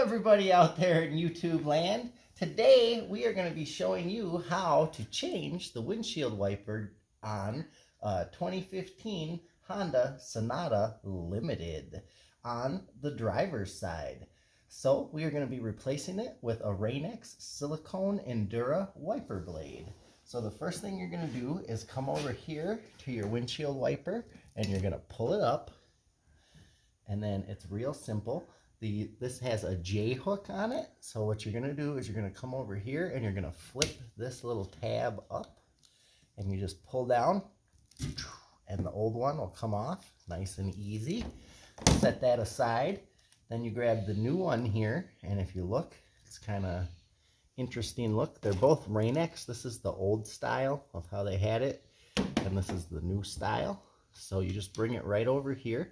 everybody out there in YouTube land. Today we are going to be showing you how to change the windshield wiper on a 2015 Honda Sonata Limited on the driver's side. So we are going to be replacing it with a Rain-X Silicone Endura wiper blade. So the first thing you're going to do is come over here to your windshield wiper and you're going to pull it up, and then it's real simple. This has a J hook on it, so what you're going to do is you're going to come over here and you're going to flip this little tab up and you just pull down and the old one will come off nice and easy. Set that aside. Then you grab the new one here, and if you look, it's kind of interesting look. They're both Rain-X. This is the old style of how they had it, and this is the new style. So you just bring it right over here,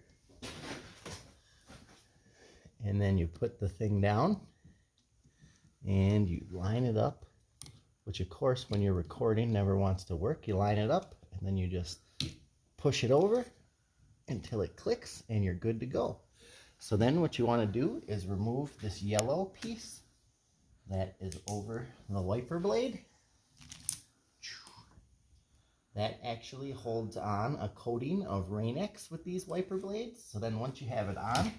and then you put the thing down and you line it up, which of course when you're recording never wants to work. You line it up and then you just push it over until it clicks and you're good to go. So then what you want to do is remove this yellow piece that is over the wiper blade. That actually holds on a coating of Rain-X with these wiper blades. So then once you have it on,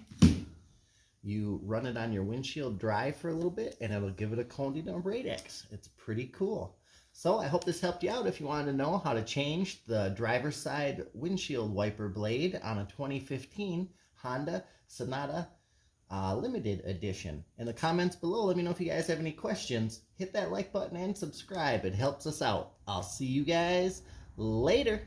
you run it on your windshield dry for a little bit and it'll give it a coating of Rain-X. It's pretty cool. So I hope this helped you out. If you wanted to know how to change the driver's side windshield wiper blade on a 2015 Honda Sonata Limited Edition. In the comments below, let me know if you guys have any questions. Hit that like button and subscribe. It helps us out. I'll see you guys later.